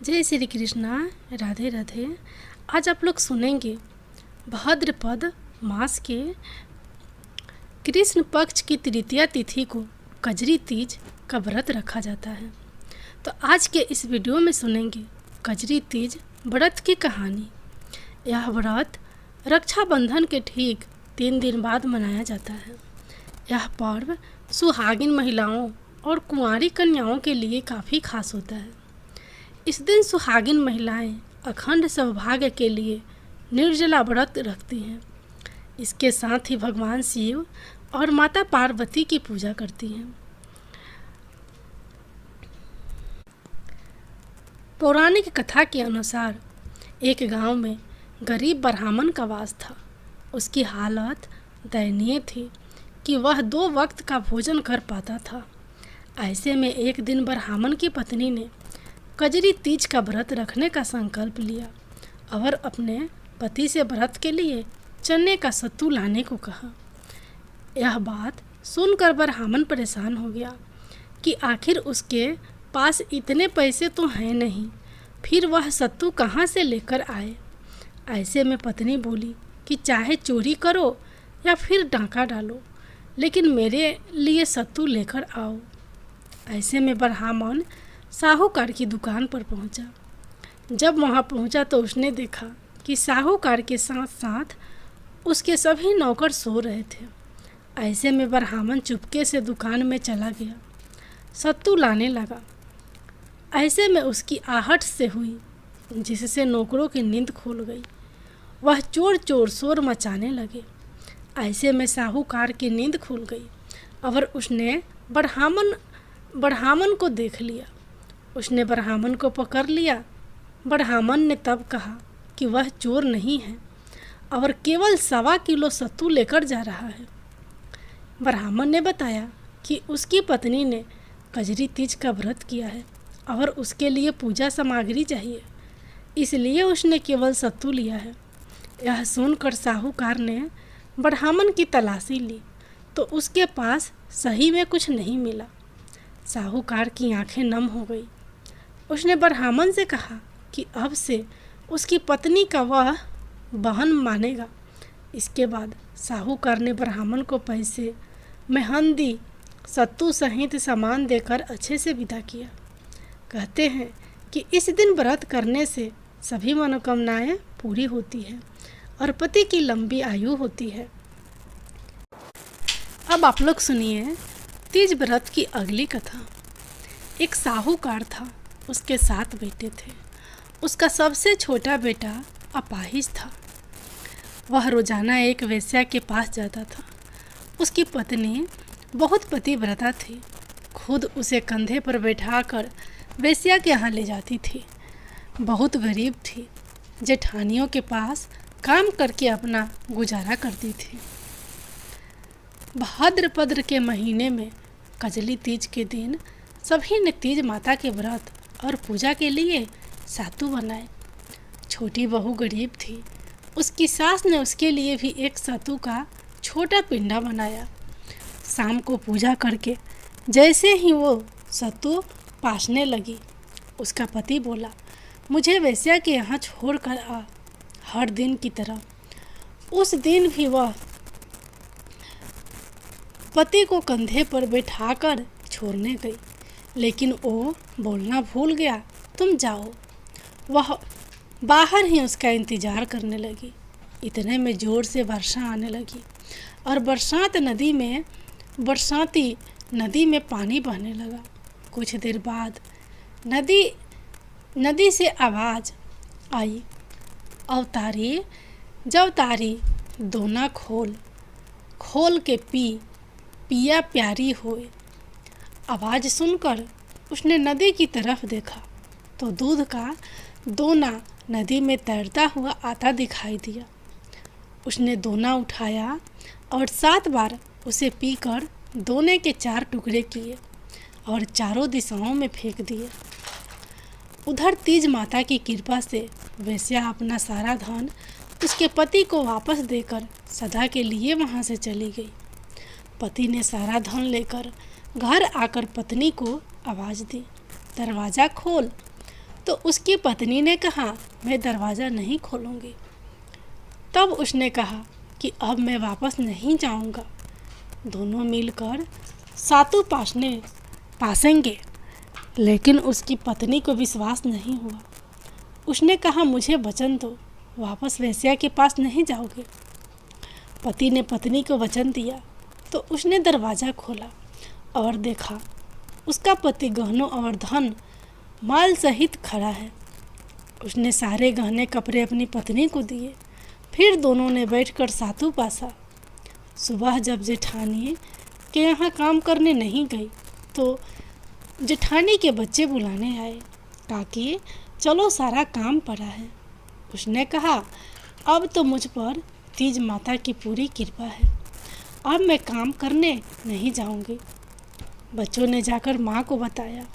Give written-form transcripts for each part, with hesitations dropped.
जय श्री कृष्णा। राधे राधे। आज आप लोग सुनेंगे भाद्रपद मास के कृष्ण पक्ष की तृतीया तिथि को कजरी तीज का व्रत रखा जाता है। तो आज के इस वीडियो में सुनेंगे कजरी तीज व्रत की कहानी। यह व्रत रक्षाबंधन के ठीक 3 दिन बाद मनाया जाता है। यह पर्व सुहागिन महिलाओं और कुंवारी कन्याओं के लिए काफ़ी खास होता है। इस दिन सुहागिन महिलाएं अखंड सौभाग्य के लिए निर्जला व्रत रखती हैं। इसके साथ ही भगवान शिव और माता पार्वती की पूजा करती हैं। पौराणिक कथा के अनुसार एक गांव में गरीब ब्राह्मण का वास था। उसकी हालत दयनीय थी कि वह 2 वक्त का भोजन कर पाता था। ऐसे में एक दिन ब्राह्मण की पत्नी ने कजरी तीज का व्रत रखने का संकल्प लिया और अपने पति से व्रत के लिए चने का सत्तू लाने को कहा। यह बात सुनकर ब्राह्मण परेशान हो गया कि आखिर उसके पास इतने पैसे तो हैं नहीं, फिर वह सत्तू कहाँ से लेकर आए। ऐसे में पत्नी बोली कि चाहे चोरी करो या फिर डांका डालो, लेकिन मेरे लिए सत्तू लेकर आओ। ऐसे में ब्राह्मण साहूकार की दुकान पर पहुंचा। जब वहां पहुंचा तो उसने देखा कि साहूकार के साथ साथ उसके सभी नौकर सो रहे थे। ऐसे में ब्राह्मण चुपके से दुकान में चला गया, सत्तू लाने लगा। ऐसे में उसकी आहट से हुई जिससे नौकरों की नींद खुल गई। वह चोर चोर शोर मचाने लगे। ऐसे में साहूकार की नींद खुल गई और उसने ब्राह्मण को देख लिया। उसने ब्राह्मण को पकड़ लिया। ब्राह्मण ने तब कहा कि वह चोर नहीं है और केवल 1.25 किलो सत्तू लेकर जा रहा है। ब्राह्मण ने बताया कि उसकी पत्नी ने कजरी तीज का व्रत किया है और उसके लिए पूजा सामग्री चाहिए, इसलिए उसने केवल सत्तू लिया है। यह सुनकर साहूकार ने ब्राह्मण की तलाशी ली तो उसके पास सही में कुछ नहीं मिला। साहूकार की आंखें नम हो गई। उसने ब्राह्मण से कहा कि अब से उसकी पत्नी का वह बहन मानेगा। इसके बाद साहूकार ने ब्राह्मण को पैसे, मेहंदी, सत्तू सहित सामान देकर अच्छे से विदा किया। कहते हैं कि इस दिन व्रत करने से सभी मनोकामनाएं पूरी होती हैं और पति की लंबी आयु होती है। अब आप लोग सुनिए तीज व्रत की अगली कथा। एक साहूकार था, उसके 7 बेटे थे। उसका सबसे छोटा बेटा अपाहिज था। वह रोजाना एक वेश्या के पास जाता था। उसकी पत्नी बहुत पतिव्रता थी, खुद उसे कंधे पर बैठाकर वेश्या के यहाँ ले जाती थी। बहुत गरीब थी, जेठानियों के पास काम करके अपना गुजारा करती थी। भाद्रपद के महीने में कजली तीज के दिन सभी ने तीज माता के व्रत और पूजा के लिए सत्तू बनाए। छोटी बहू गरीब थी। उसकी सास ने उसके लिए भी एक सत्तू का छोटा पिंडा बनाया। शाम को पूजा करके जैसे ही वो सत्तू पासने लगी, उसका पति बोला, मुझे वेश्या के यहाँ छोड़ कर आ। हर दिन की तरह उस दिन भी वह पति को कंधे पर बैठाकर छोड़ने गई, लेकिन वो बोलना भूल गया, तुम जाओ। वह बाहर ही उसका इंतज़ार करने लगी। इतने में ज़ोर से वर्षा आने लगी और बरसाती नदी में पानी बहने लगा। कुछ देर बाद नदी से आवाज़ आई, अवतारी जवतारी दोना खोल के पिया प्यारी होए। आवाज़ सुनकर उसने नदी की तरफ देखा तो दूध का दोना नदी में तैरता हुआ आता दिखाई दिया। उसने दोना उठाया और 7 बार उसे पीकर दोने के 4 टुकड़े किए और चारों दिशाओं में फेंक दिए। उधर तीज माता की कृपा से वेश्या अपना सारा धन उसके पति को वापस देकर सदा के लिए वहाँ से चली गई। पति ने सारा धन लेकर घर आकर पत्नी को आवाज़ दी, दरवाज़ा खोल। तो उसकी पत्नी ने कहा, मैं दरवाज़ा नहीं खोलूँगी। तब उसने कहा कि अब मैं वापस नहीं जाऊँगा। दोनों मिलकर सातु पासेंगे, लेकिन उसकी पत्नी को विश्वास नहीं हुआ। उसने कहा, मुझे वचन दो, वापस वेश्या के पास नहीं जाओगे। पति ने पत्नी को वचन दिया तो उसने दरवाज़ा खोला और देखा उसका पति गहनों और धन माल सहित खड़ा है। उसने सारे गहने कपड़े अपनी पत्नी को दिए। फिर दोनों ने बैठकर सातु पासा। सुबह जब जेठानी के यहाँ काम करने नहीं गई तो जेठानी के बच्चे बुलाने आए। काकी, चलो सारा काम पड़ा है। उसने कहा, अब तो मुझ पर तीज माता की पूरी कृपा है, अब मैं काम करने नहीं जाऊंगी। बच्चों ने जाकर माँ को बताया,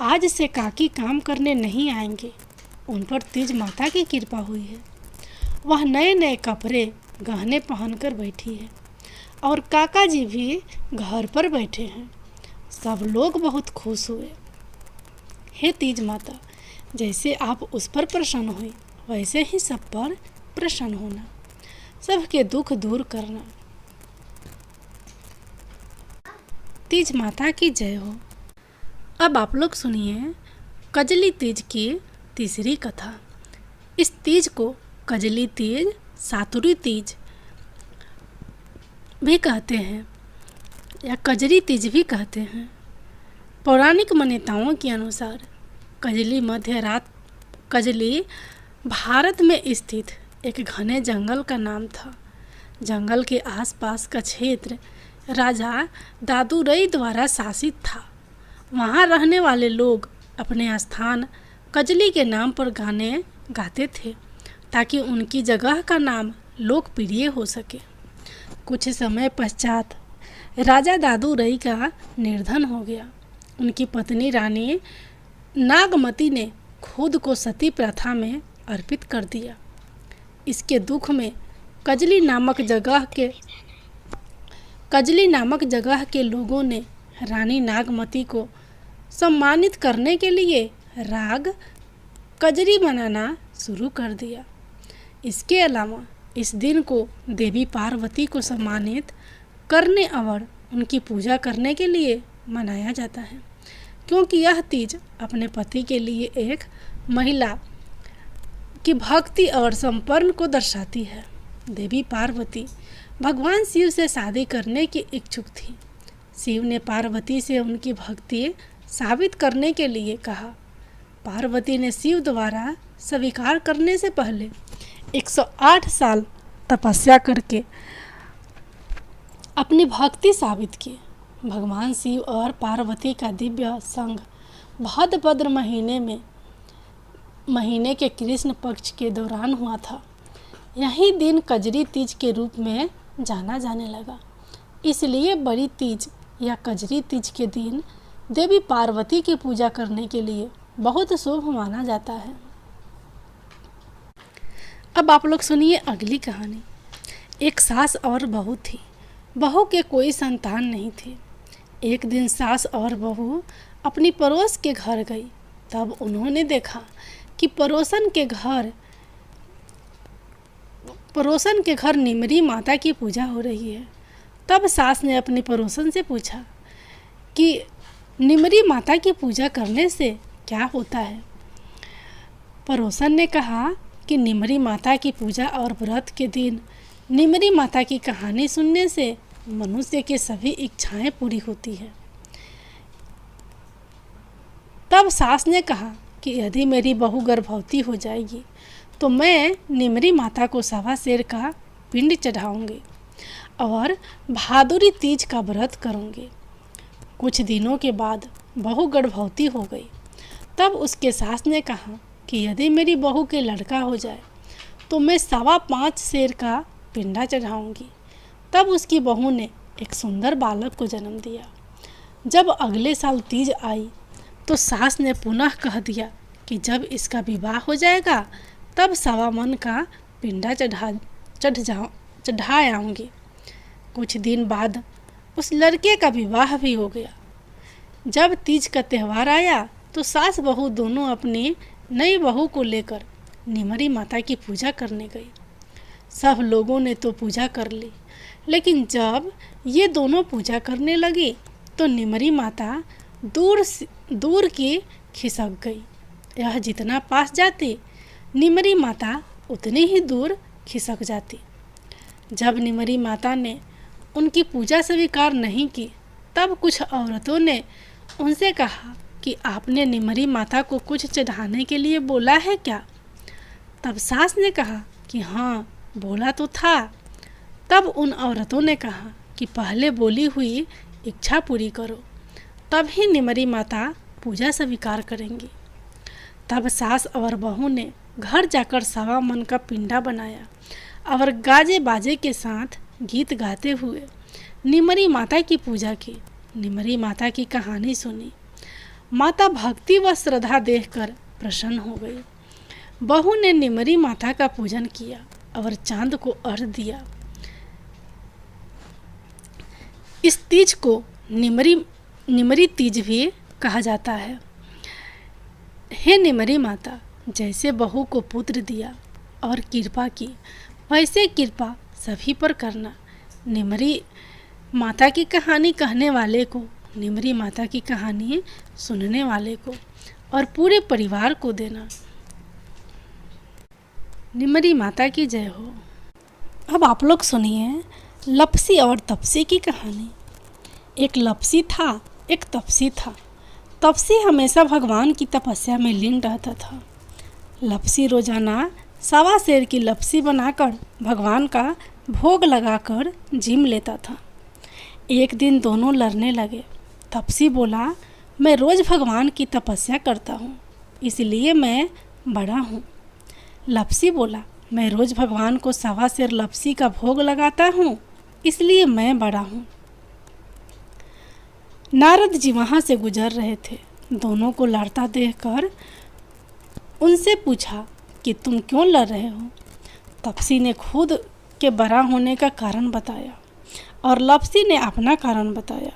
आज से काकी काम करने नहीं आएंगे, उन पर तीज माता की कृपा हुई है। वह नए नए कपड़े गहने पहनकर बैठी है और काका जी भी घर पर बैठे हैं। सब लोग बहुत खुश हुए। हे तीज माता, जैसे आप उस पर प्रसन्न हुई वैसे ही सब पर प्रसन्न होना, सबके दुख दूर करना। तीज माता की जय हो। अब आप लोग सुनिए कजली तीज की तीसरी कथा। इस तीज को कजली तीज, सातुरी तीज भी कहते हैं या कजरी तीज भी कहते हैं। पौराणिक मान्यताओं के अनुसार कजली भारत में स्थित एक घने जंगल का नाम था। जंगल के आसपास का क्षेत्र राजा दादूरई द्वारा शासित था। वहाँ रहने वाले लोग अपने स्थान कजली के नाम पर गाने गाते थे ताकि उनकी जगह का नाम लोकप्रिय हो सके। कुछ समय पश्चात राजा दादूरई का निर्धन हो गया। उनकी पत्नी रानी नागमती ने खुद को सती प्रथा में अर्पित कर दिया। इसके दुख में कजली नामक जगह के लोगों ने रानी नागमती को सम्मानित करने के लिए राग कजरी मनाना शुरू कर दिया। इसके अलावा इस दिन को देवी पार्वती को सम्मानित करने और उनकी पूजा करने के लिए मनाया जाता है, क्योंकि यह तीज अपने पति के लिए एक महिला की भक्ति और समर्पण को दर्शाती है। देवी पार्वती भगवान शिव से शादी करने की इच्छुक थी। शिव ने पार्वती से उनकी भक्ति साबित करने के लिए कहा। पार्वती ने शिव द्वारा स्वीकार करने से पहले 108 साल तपस्या करके अपनी भक्ति साबित की। भगवान शिव और पार्वती का दिव्य संग भाद्रपद महीने के कृष्ण पक्ष के दौरान हुआ था। यही दिन कजरी तीज के रूप में जाना जाने लगा। इसलिए बड़ी तीज या कजरी तीज के दिन देवी पार्वती की पूजा करने के लिए बहुत शुभ माना जाता है। अब आप लोग सुनिए अगली कहानी। एक सास और बहू थी। बहू के कोई संतान नहीं थी। एक दिन सास और बहू अपनी पड़ोस के घर गई। तब उन्होंने देखा कि पड़ोसन के घर निमरी माता की पूजा हो रही है। तब सास ने अपनी पड़ोसन से पूछा कि निमरी माता की पूजा करने से क्या होता है। पड़ोसन ने कहा कि निमरी माता की पूजा और व्रत के दिन निमरी माता की कहानी सुनने से मनुष्य की सभी इच्छाएं पूरी होती है। तब सास ने कहा कि यदि मेरी बहू गर्भवती हो जाएगी तो मैं निमरी माता को 1.25 सेर का पिंड चढ़ाऊंगी और भादुरी तीज का व्रत करूंगी। कुछ दिनों के बाद बहू गर्भवती हो गई। तब उसके सास ने कहा कि यदि मेरी बहू के लड़का हो जाए तो मैं 5.25 सेर का पिंडा चढ़ाऊंगी। तब उसकी बहू ने एक सुंदर बालक को जन्म दिया। जब अगले साल तीज आई तो सास ने पुनः कह दिया कि जब इसका विवाह हो जाएगा तब 1.25 मन का पिंडा चढ़ा आऊँगी। कुछ दिन बाद उस लड़के का विवाह भी हो गया। जब तीज का त्यौहार आया तो सास बहू दोनों अपनी नई बहू को लेकर निमरी माता की पूजा करने गई। सब लोगों ने तो पूजा कर ली, लेकिन जब ये दोनों पूजा करने लगी तो निमरी माता दूर की खिसक गई। यह जितना पास जाती, निमरी माता उतनी ही दूर खिसक जाती। जब निमरी माता ने उनकी पूजा स्वीकार नहीं की, तब कुछ औरतों ने उनसे कहा कि आपने निमरी माता को कुछ चढ़ाने के लिए बोला है क्या? तब सास ने कहा कि हाँ, बोला तो था। तब उन औरतों ने कहा कि पहले बोली हुई इच्छा पूरी करो, तब ही निमरी माता पूजा स्वीकार करेंगी। तब सास और बहू ने घर जाकर 1.25 मन का पिंडा बनाया और गाजे बाजे के साथ गीत गाते हुए निमरी माता की पूजा की, निमरी माता की कहानी सुनी। माता भक्ति व श्रद्धा देखकर प्रसन्न हो गई। बहू ने निमरी माता का पूजन किया और चांद को अर्घ्य दिया। इस तीज को निमरी तीज भी कहा जाता है। हे निमरी माता, जैसे बहू को पुत्र दिया और कृपा की, वैसे कृपा सभी पर करना। निमरी माता की कहानी कहने वाले को, निमरी माता की कहानी सुनने वाले को और पूरे परिवार को देना। निमरी माता की जय हो। अब आप लोग सुनिए लपसी और तपसी की कहानी। एक लपसी था, एक तपसी था। तपसी हमेशा भगवान की तपस्या में लीन रहता था। लपसी रोजाना 1.25 सेर की लपसी बनाकर भगवान का भोग लगाकर जिम लेता था। एक दिन दोनों लड़ने लगे। तपसी बोला, मैं रोज़ भगवान की तपस्या करता हूँ, इसलिए मैं बड़ा हूँ। लपसी बोला, मैं रोज़ भगवान को 1.25 सेर लपसी का भोग लगाता हूँ, इसलिए मैं बड़ा हूँ। नारद जी वहाँ से गुजर रहे थे। दोनों को लड़ता देखकर उनसे पूछा कि तुम क्यों लड़ रहे हो? तपसी ने खुद के बड़ा होने का कारण बताया और लपसी ने अपना कारण बताया।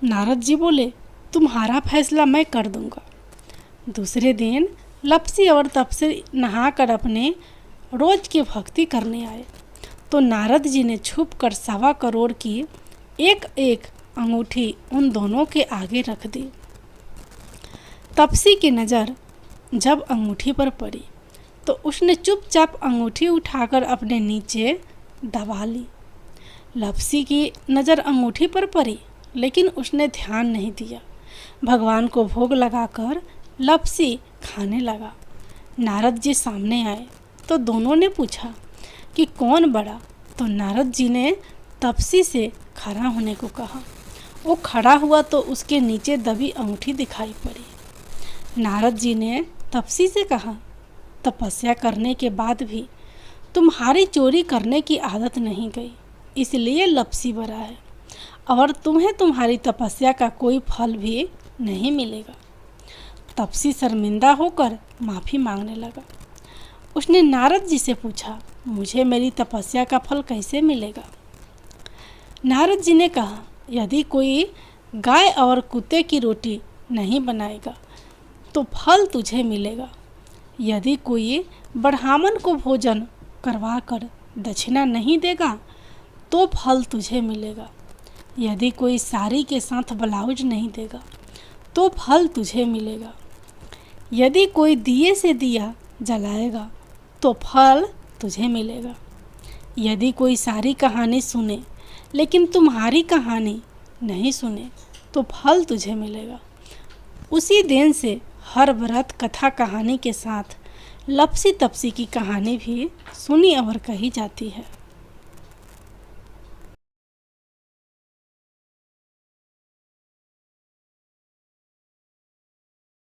नारद जी बोले, तुम्हारा फैसला मैं कर दूंगा। दूसरे दिन लपसी और तपसी नहाकर अपने रोज की भक्ति करने आए तो नारद जी ने छुपकर 1.25 करोड़ की एक अंगूठी उन दोनों के आगे रख दी। तपसी की नज़र जब अंगूठी पर पड़ी तो उसने चुपचाप अंगूठी उठाकर अपने नीचे दबा ली। लपसी की नज़र अंगूठी पर पड़ी, लेकिन उसने ध्यान नहीं दिया। भगवान को भोग लगाकर लपसी खाने लगा। नारद जी सामने आए तो दोनों ने पूछा कि कौन बड़ा? तो नारद जी ने तपसी से खड़ा होने को कहा। वो खड़ा हुआ तो उसके नीचे दबी अंगूठी दिखाई पड़ी। नारद जी ने तपसी से कहा, तपस्या करने के बाद भी तुम्हारी चोरी करने की आदत नहीं गई, इसलिए लपसी बड़ा है और तुम्हें तुम्हारी तपस्या का कोई फल भी नहीं मिलेगा। तपसी शर्मिंदा होकर माफ़ी मांगने लगा। उसने नारद जी से पूछा, मुझे मेरी तपस्या का फल कैसे मिलेगा? नारद जी ने कहा, यदि कोई गाय और कुत्ते की रोटी नहीं बनाएगा तो फल तुझे मिलेगा। यदि कोई ब्राह्मण को भोजन करवाकर दक्षिणा नहीं देगा तो फल तुझे मिलेगा। यदि कोई साड़ी के साथ ब्लाउज नहीं देगा तो फल तुझे मिलेगा। यदि कोई दिए से दिया जलाएगा तो फल तुझे मिलेगा। यदि कोई सारी कहानी सुने लेकिन तुम्हारी कहानी नहीं सुने तो फल तुझे मिलेगा। उसी दिन से हर व्रत कथा कहानी के साथ लपसी तपसी की कहानी भी सुनी और कही जाती है।